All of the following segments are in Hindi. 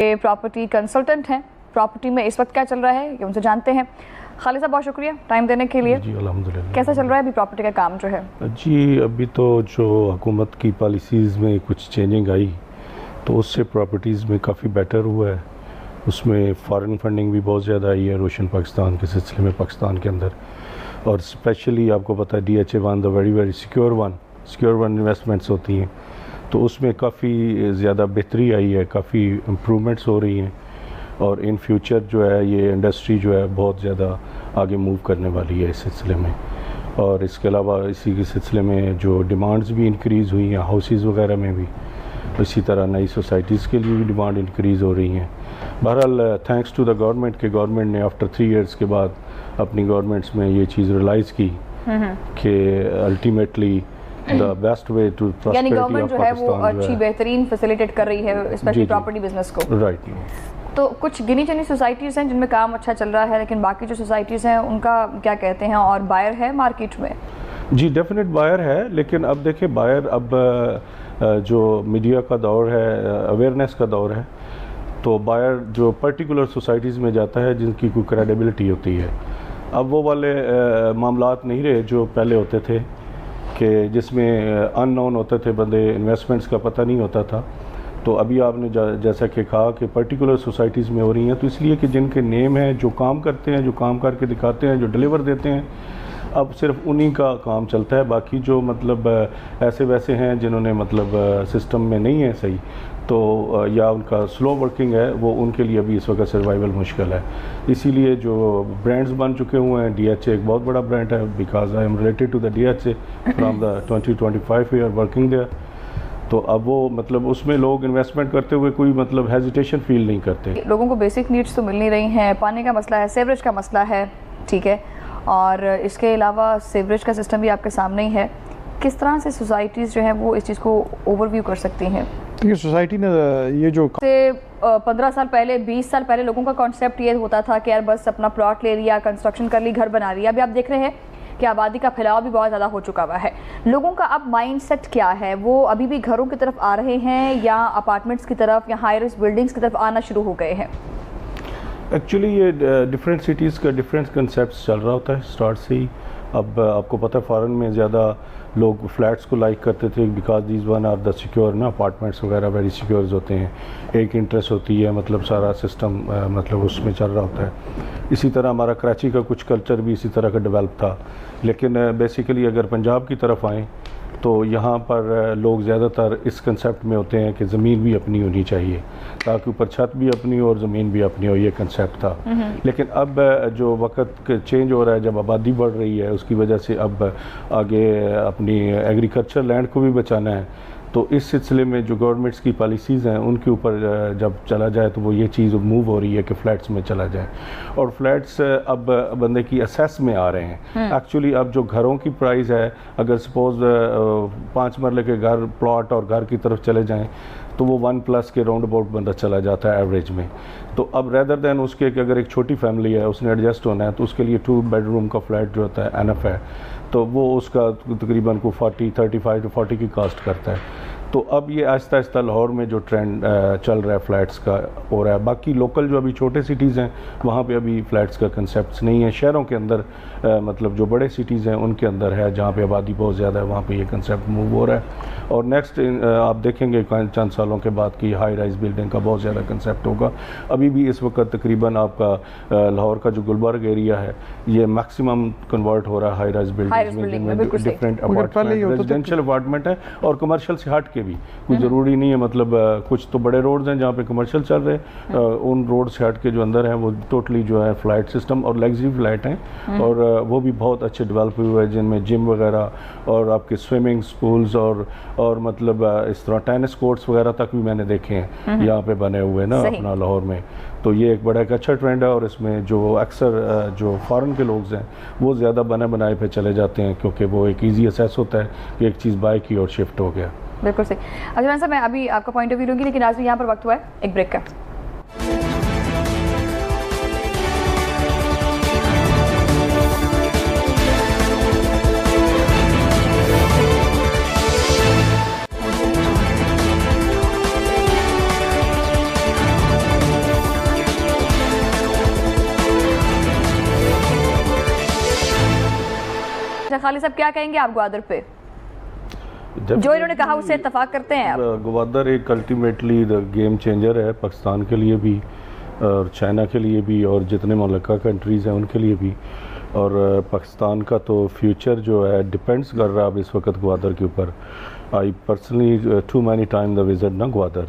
प्रॉपर्टी कंसल्टेंट हैं। प्रॉपर्टी में इस वक्त क्या चल रहा है ये उनसे जानते हैं। खालिद साहब बहुत शुक्रिया टाइम देने के लिए। जी अल्हम्दुलिल्लाह। कैसा चल रहा है अभी प्रॉपर्टी का काम जो है? जी अभी तो जो हुकूमत की पॉलिसीज़ में कुछ चेंजिंग आई तो उससे प्रॉपर्टीज़ में काफ़ी बेटर हुआ है। उसमें फ़ॉरेन फंडिंग भी बहुत ज़्यादा आई है रोशन पाकिस्तान के सिलसिले में पाकिस्तान के अंदर, और स्पेशली आपको पता है DHA1 the very secure one investments होती हैं, तो उसमें काफ़ी ज़्यादा बेहतरी आई है, काफ़ी इम्प्रूवमेंट्स हो रही हैं, और इन फ्यूचर जो है ये इंडस्ट्री जो है बहुत ज़्यादा आगे मूव करने वाली है इस सिलसिले में। और इसके अलावा इसी के सिलसिले में जो डिमांड्स भी इंक्रीज़ हुई हैं हाउसेस वगैरह में भी, इसी तरह नई सोसाइटीज़ के लिए भी डिमांड इंक्रीज़ हो रही हैं। बहरहाल थैंक्स टू द गवर्नमेंट के गवर्नमेंट ने आफ्टर 3 इयर्स के बाद अपनी गवर्नमेंट्स में ये चीज़ रियलाइज़ की कि ultimately the best way to यानी गवर्नमेंट जो है वो अच्छी बेहतरीन फैसिलिटेट कर रही है स्पेशली प्रॉपर्टी बिजनेस को। राइट। तो कुछ गिनी चुनी सोसाइटीज़ हैं जिनमें काम अच्छा चल रहा है, लेकिन बाकी जो सोसाइटीज़ हैं उनका क्या कहते हैं, और बायर है मार्केट में? जी डेफिनेट बायर है, लेकिन अब देखिए बायर अब जो मीडिया का दौर है, अवेयरनेस का दौर है, तो बायर जो पर्टिकुलर सोसाइटीज़ में जाता है जिनकी कोई क्रेडिबिलिटी होती है। अब वो वाले मामलात नहीं रहे जो पहले होते थे कि जिसमें अननोन होते थे बंदे, इन्वेस्टमेंट्स का पता नहीं होता था। तो अभी आपने जैसा कि कहा कि पर्टिकुलर सोसाइटीज़ में हो रही हैं, तो इसलिए कि जिनके नेम हैं, जो काम करते हैं, जो काम करके दिखाते हैं, जो डिलीवर देते हैं, अब सिर्फ उन्हीं का काम चलता है। बाकी जो मतलब ऐसे वैसे हैं जिन्होंने मतलब सिस्टम में नहीं है सही, तो या उनका स्लो वर्किंग है, वो उनके लिए अभी इस वक्त सर्वाइवल मुश्किल है। इसीलिए जो ब्रांड्स बन चुके हुए हैं, DHA एक बहुत बड़ा ब्रांड है, because I am related to the DHA from the 20-25 year working there. तो अब वो मतलब उसमें लोग इन्वेस्टमेंट करते हुए कोई मतलब हेजिटेशन फील नहीं करते। लोगों को बेसिक नीड्स तो मिल नहीं रही हैं, पानी का मसला है, सीवरेज का मसला है, ठीक है, और इसके अलावा सीवरेज का सिस्टम भी आपके सामने ही है। किस तरह से सोसाइटीज़ जो हैं वो इस चीज़ को ओवरव्यू कर सकती हैं? देखिए सोसाइटी ने ये जो 15 साल पहले, 20 साल पहले लोगों का कॉन्सेप्ट ये होता था कि यार बस अपना प्लॉट ले लिया, कंस्ट्रक्शन कर ली, घर बना लिया। अभी आप देख रहे हैं कि आबादी का फैलाव भी बहुत ज़्यादा हो चुका हुआ है। लोगों का अब माइंडसेट क्या है? वो अभी भी घरों की तरफ आ रहे हैं या अपार्टमेंट्स की तरफ या हाई राइज बिल्डिंग्स की तरफ आना शुरू हो गए हैं? एक्चुअली ये डिफरेंट सिटीज़ का डिफरेंट कंसेप्ट चल रहा होता है स्टार्ट से ही। अब आपको पता है फ़ॉरेन में ज़्यादा लोग फ्लैट्स को लाइक करते थे because these one are the secure ना, अपार्टमेंट्स वगैरह वेरी सिक्योर होते हैं, एक इंटरेस्ट होती है, मतलब सारा सिस्टम मतलब उसमें चल रहा होता है। इसी तरह हमारा कराची का कुछ कल्चर भी इसी तरह का डेवलप था। लेकिन बेसिकली अगर पंजाब की तरफ आएँ तो यहाँ पर लोग ज़्यादातर इस कंसेप्ट में होते हैं कि ज़मीन भी अपनी होनी चाहिए, ताकि ऊपर छत भी अपनी और ज़मीन भी अपनी हो, ये कंसेप्ट था। लेकिन अब जो वक्त चेंज हो रहा है, जब आबादी बढ़ रही है, उसकी वजह से अब आगे अपनी एग्रीकल्चर लैंड को भी बचाना है। तो इस सिलसिले में जो गवर्नमेंट्स की पॉलिसीज़ हैं उनके ऊपर जब चला जाए तो वो ये चीज़ मूव हो रही है कि फ़्लैट्स में चला जाए, और फ्लैट्स अब बंदे की असेस में आ रहे हैं। एक्चुअली अब जो घरों की प्राइस है, अगर सपोज़ 5 मरले के घर, प्लॉट और घर की तरफ चले जाएं तो वो 1+ के राउंड अबाउट बंदा चला जाता है एवरेज में। तो अब रेदर दैन उसके कि अगर एक छोटी फैमिली है, उसने एडजस्ट होना है, तो उसके लिए 2 बेडरूम का फ्लैट जो होता है एनफ है, तो वो उसका तकरीबन को 35 to 40 की कास्ट करता है। तो अब ये आहिस्ता आहिस्ता लाहौर में जो ट्रेंड चल रहा है फ्लैट्स का हो रहा है। बाकी लोकल जो अभी छोटे सिटीज़ हैं वहाँ पे अभी फ्लैट्स का कंसेप्ट नहीं है। शहरों के अंदर मतलब जो बड़े सिटीज़ हैं उनके अंदर है, जहाँ पे आबादी बहुत ज़्यादा है, वहाँ पे ये कंसेप्ट मूव हो रहा है। और नेक्स्ट आप देखेंगे चंद सालों के बाद की हाई राइज बिल्डिंग का बहुत ज़्यादा कंसेप्ट होगा। अभी भी इस वक्त तकरीबन आपका लाहौर का जो गुलबर्ग एरिया है ये मैक्सिमम कन्वर्ट हो रहा है हाई राइज बिल्डिंग में, डिफरेंट अपार्टमेंट, रेजिडेंशियल अपार्टमेंट है और कमर्शियल से हट के भी कोई ज़रूरी नहीं है। मतलब कुछ तो बड़े रोड्स हैं जहाँ पे कमर्शियल चल रहे हैं, उन रोड से हट के जो अंदर है वो टोटली जो है फ्लैट सिस्टम और लग्जरी फ्लैट हैं, और वो भी बहुत अच्छे डेवलप हुए हैं, जिनमें जिम वगैरह और आपके स्विमिंग पूल्स और मतलब इस तरह टेनिस कोर्ट्स वगैरह तक भी मैंने देखे हैं यहाँ पे बने हुए ना अपना लाहौर में। तो ये एक बड़ा एक अच्छा ट्रेंड है, और इसमें जो अक्सर जो फ़ॉरेन के लोग हैं वो ज़्यादा बने बनाए पे चले जाते हैं, क्योंकि वो एक ईजी असेस होता है कि एक चीज़ बाय की और शिफ्ट हो गया। बिल्कुल सही। अजमान साहब, मैं अभी आपका पॉइंट ऑफ व्यू लूँगी, लेकिन आज भी यहाँ पर वक्त हुआ है एक ब्रेक का। खालिद साहब क्या कहेंगे आप ग्वादर पे? जो इन्होंने कहा उससे इत्तेफाक करते हैं आप? ग्वादर एक अल्टीमेटली गेम चेंजर है पाकिस्तान के लिए भी और चाइना के लिए भी और जितने मुल्का कंट्रीज़ हैं उनके लिए भी। और पाकिस्तान का तो फ्यूचर जो है डिपेंड्स कर रहा है अब इस वक्त ग्वादर के ऊपर। I personally too many time the visit ना ग्वादर,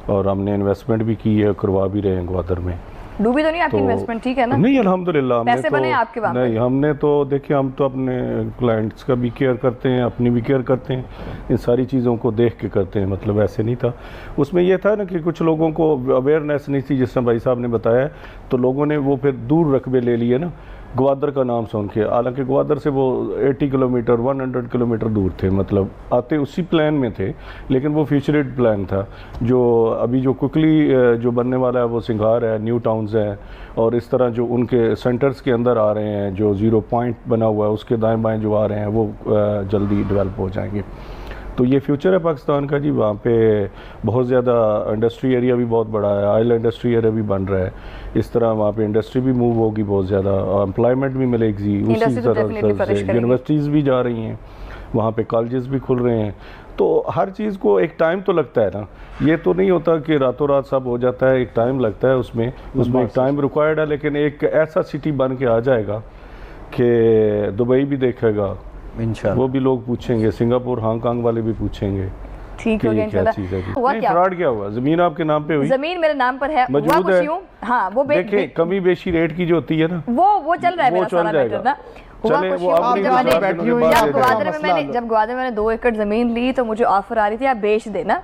और हमने इन्वेस्टमेंट भी की है, करवा भी रहे हैं ग्वादर में। डूबी तो नहीं आपकी इन्वेस्टमेंट? ठीक है ना? नहीं अल्हम्दुलिल्लाह, हमने पैसे बने आपके वहाँ पे? नहीं, हमने तो देखिए हम तो अपने क्लाइंट्स का भी केयर करते हैं, अपनी भी केयर करते हैं, इन सारी चीज़ों को देख के करते हैं। मतलब ऐसे नहीं था, उसमें ये था ना कि कुछ लोगों को अवेयरनेस नहीं थी, जिस तरह भाई साहब ने बताया, तो लोगों ने वो फिर दूर रकबे ले लिए ना ग्वादर का नाम सुन के। हालांकि ग्वादर से वो 80 किलोमीटर 100 किलोमीटर दूर थे, मतलब आते उसी प्लान में थे, लेकिन वो फ्यूचरिड प्लान था। जो अभी जो क्विकली जो बनने वाला है वो सिंगार है, न्यू टाउन्स है, और इस तरह जो उनके सेंटर्स के अंदर आ रहे हैं, जो 0 पॉइंट बना हुआ है उसके दाएं बाएं जो आ रहे हैं वो जल्दी डेवलप हो जाएंगे। तो ये फ्यूचर है पाकिस्तान का जी। वहाँ पे बहुत ज़्यादा इंडस्ट्री एरिया भी बहुत बड़ा है, ऑयल इंडस्ट्री एरिया भी बन रहा है। इस तरह वहाँ पे इंडस्ट्री भी मूव होगी बहुत ज़्यादा, और एम्प्लॉयमेंट भी मिलेगी उसी तरह से। यूनिवर्सिटीज़ भी जा रही हैं वहाँ पे, कॉलेजेस भी खुल रहे हैं। तो हर चीज़ को एक टाइम तो लगता है ना, ये तो नहीं होता कि रातों रात सब हो जाता है, एक टाइम लगता है उसमें एक टाइम रिक्वायर्ड है। लेकिन एक ऐसा सिटी बन के आ जाएगा कि दुबई भी देखेगा, इंशाल्लाह वो भी लोग पूछेंगे, सिंगापुर हांगकांग वाले भी पूछेंगे। ठीक हो गया इंशाल्लाह। हुआ क्या? फ्रॉड क्या हुआ? जमीन आपके नाम पे हुई? जमीन मेरे नाम पर है, मौजूद है। हाँ, वो देखिए कमी बेशी रेट की जो होती है ना, वो चल रहा है मेरा सारा मैटर ना। जब ग्वादर मैंने 2 एकड़ जमीन ली तो मुझे ऑफर आ रही थी आप बेच देना।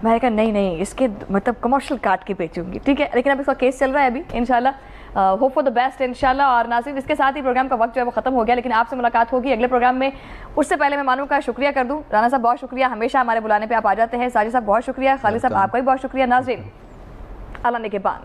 मैंने कहा नहीं इसके मतलब कमर्शियल काट के बेचूंगी, ठीक है। लेकिन अब इसका केस चल रहा है अभी, इंशाल्लाह होप फॉर द बेस्ट इंशाल्लाह। और नाज़रीन, इसके साथ ही प्रोग्राम का वक्त जो है वो खत्म हो गया, लेकिन आपसे मुलाकात होगी अगले प्रोग्राम में। उससे पहले मैं मानू का शुक्रिया कर दूं। राना साहब बहुत शुक्रिया, हमेशा हमारे बुलाने पे आप आ जाते हैं। साजिद साहब बहुत शुक्रिया, खालिद साहब आपका भी बहुत शुक्रिया। नाज़रीन, अल्लाह ने के बान।